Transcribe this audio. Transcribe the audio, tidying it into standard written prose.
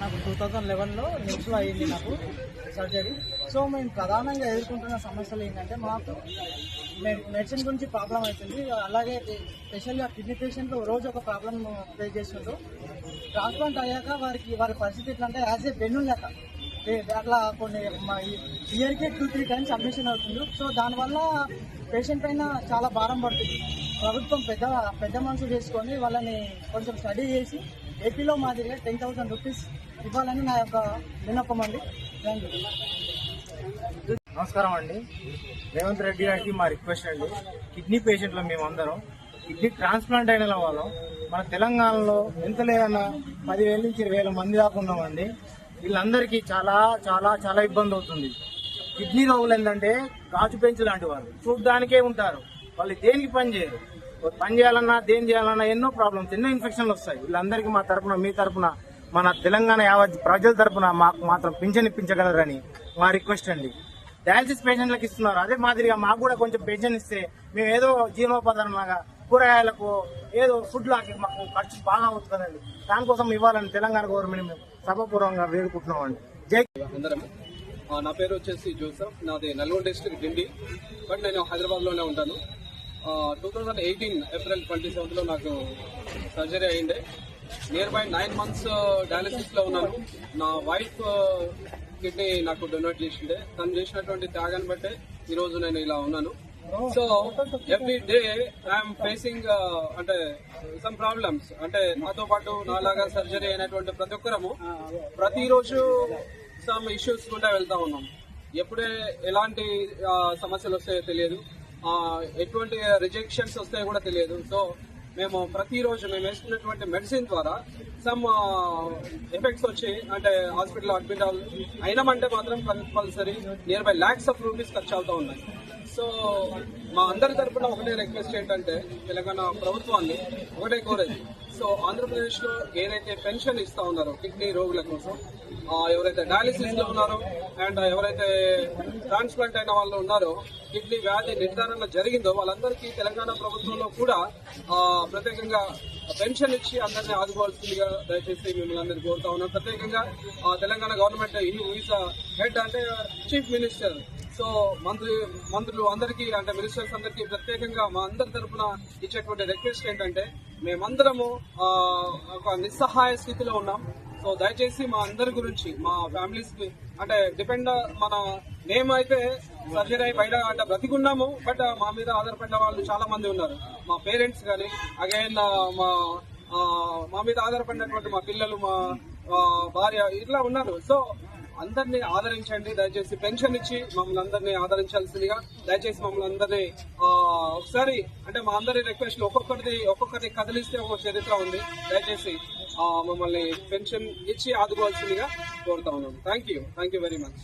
నాకు 2011లో నెక్స్ట్లో అయింది నాకు సర్జరీ. సో మేము ప్రధానంగా ఎదుర్కొంటున్న సమస్యలు ఏంటంటే మాకు మెడిసిన్ గురించి ప్రాబ్లం అవుతుంది. అలాగే స్పెషల్గా కిడ్నీ పేషెంట్లు రోజు ఒక ప్రాబ్లం ఫేస్ చేస్తుంటారు. ట్రాన్స్ప్లాంట్ అయ్యాక వారి పరిస్థితి ఎట్లా అంటే యాజ్ ఏ బెన్ను లేక అట్లా కొన్ని ఇయర్కి 2-3 టైమ్స్ అడ్మిషన్ అవుతుంది. సో దానివల్ల పేషెంట్ పైన చాలా భారం పడుతుంది. ప్రభుత్వం పెద్ద మనసు చేసుకొని వాళ్ళని కొంచెం స్టడీ చేసి ఏపీలో మాదిరిగా 10,000 రూపీస్ ఇవ్వాలని నా యొక్క విన్నపం అండి. Thank you. నమస్కారం అండి. రేవంత్ రెడ్డి గారికి మా రిక్వెస్ట్ అండి, కిడ్నీ పేషెంట్లు మేమందరం కిడ్నీ ట్రాన్స్ప్లాంట్ అయిన వాళ్ళు మన తెలంగాణలో ఎంత లేదన్నా 10,000 నుంచి 20,000 మంది దాకా ఉన్నామండి. వీళ్ళందరికీ చాలా చాలా చాలా ఇబ్బంది అవుతుంది. కిడ్నీ రోగులు ఏంటంటే గాజు పెంచు లాంటి వాళ్ళు చూడడానికే ఉంటారు, వాళ్ళు దేనికి పని చేయరు. పని చేయాలన్నా దేని చేయాలన్నా ఎన్నో ప్రాబ్లమ్స్, ఎన్నో ఇన్ఫెక్షన్లు వస్తాయి. వీళ్ళందరికీ మా తరపున, మీ తరపున, మన తెలంగాణ యావత్ ప్రజల తరపున మాకు మాత్రం పింఛన్ ఇప్పించగలరని మా రిక్వెస్ట్ అండి. డయాలసిస్ పేషెంట్లకు ఇస్తున్నారు, అదే మాదిరిగా మాకు కూడా కొంచెం పెన్షన్ ఇస్తే మేము ఏదో జీవనోపాధనలాగా కూరగాయలకు ఏదో ఫుడ్ లాగా మాకు ఖర్చు బాగా అవుతుంది కదండి. దానికోసం ఇవ్వాలని తెలంగాణ గవర్నమెంట్ మేము సభాపూర్వంగా వేడుకుంటున్నాం అండి. జై అందరం. నా పేరు వచ్చేసి జోసెఫ్, నాది నల్గొండ డిస్ట్రిక్ట్ డిండి, బట్ నేను హైదరాబాద్లోనే ఉంటాను. 2018 ఏప్రిల్ 27లో నాకు సర్జరీ అయింది. నియర్ బై 9 months డయాలసిస్లో ఉన్నాను. నా వైఫ్ కిడ్నీ నాకు డొనేట్ చేసిండే. తను చేసినటువంటి త్యాగాన్ని బట్టే ఈరోజు నేను ఇలా ఉన్నాను. So every day I'm facing అంటే సమ్ ప్రాబ్లమ్స్. అంటే నాతో పాటు నాలాగా సర్జరీ అయినటువంటి ప్రతి ఒక్కరము ప్రతిరోజు సమ్ ఇష్యూస్ గుండా వెళ్తా ఉన్నాం. ఎప్పుడే ఎలాంటి సమస్యలు వస్తాయో తెలియదు, ఎటువంటి రిజెక్షన్స్ వస్తాయో కూడా తెలియదు. సో మేము ప్రతిరోజు మేము వేసుకున్నటువంటి మెడిసిన్ ద్వారా సమ్ ఎఫెక్ట్స్ వచ్చి అంటే హాస్పిటల్లో అడ్మిట్ అయినామంటే మాత్రం compulsory near by lakhs of rupees ఖర్చు అవుతూ ఉన్నాయి. సో మా అందరి తరఫున ఒకటే రిక్వెస్ట్ ఏంటంటే తెలంగాణ ప్రభుత్వాన్ని ఒకటే కోరేది. సో ఆంధ్రప్రదేశ్లో ఏదైతే పెన్షన్ ఇస్తా ఉన్నారో కిడ్నీ రోగుల కోసం, ఎవరైతే డయాలిసిస్ లో ఉన్నారో అండ్ ఎవరైతే ట్రాన్స్ప్లాంట్ అయిన వాళ్ళు ఉన్నారో, కిడ్నీ వ్యాధి నిర్ధారణ జరిగిందో వాళ్ళందరికీ తెలంగాణ ప్రభుత్వంలో కూడా ప్రత్యేకంగా పెన్షన్ ఇచ్చి అందరినీ ఆదుకోవాల్సిందిగా దయచేసి మిమ్మల్ని అందరినీ కోరుతా ఉన్నాం. ప్రత్యేకంగా తెలంగాణ గవర్నమెంట్ హెడ్ అంటే చీఫ్ మినిస్టర్, సో మంత్రులు అందరికీ అంటే మినిస్టర్స్ అందరికీ ప్రత్యేకంగా మా అందరి తరఫున ఇచ్చేటువంటి రిక్వెస్ట్ ఏంటంటే మేమందరము ఒక నిస్సహాయ స్థితిలో ఉన్నాం. సో దయచేసి మా అందరి గురించి, మా ఫ్యామిలీస్ కి అంటే మన మేమైతే సర్జరీ అయి బయట అంటే బ్రతికున్నాము, బట్ మా మీద ఆధారపడిన వాళ్ళు చాలా మంది ఉన్నారు. మా పేరెంట్స్ కానీ అగైన్ మా మీద ఆధారపడినటువంటి మా పిల్లలు, మా భార్య ఇట్లా ఉన్నారు. సో అందరినీ ఆదరించండి దయచేసి. పెన్షన్ ఇచ్చి మమ్మల్ని అందరినీ ఆదరించాల్సిందిగా దయచేసి మమ్మల్ని అందరినీ ఒకసారి అంటే మా అందరి రిక్వెస్ట్ ఒక్కొక్కటి కదిలిస్తే ఒక చరిత్ర ఉంది. దయచేసి మమ్మల్ని పెన్షన్ ఇచ్చి ఆదుకోవాల్సిందిగా కోరుతా ఉన్నాం. Thank you very much.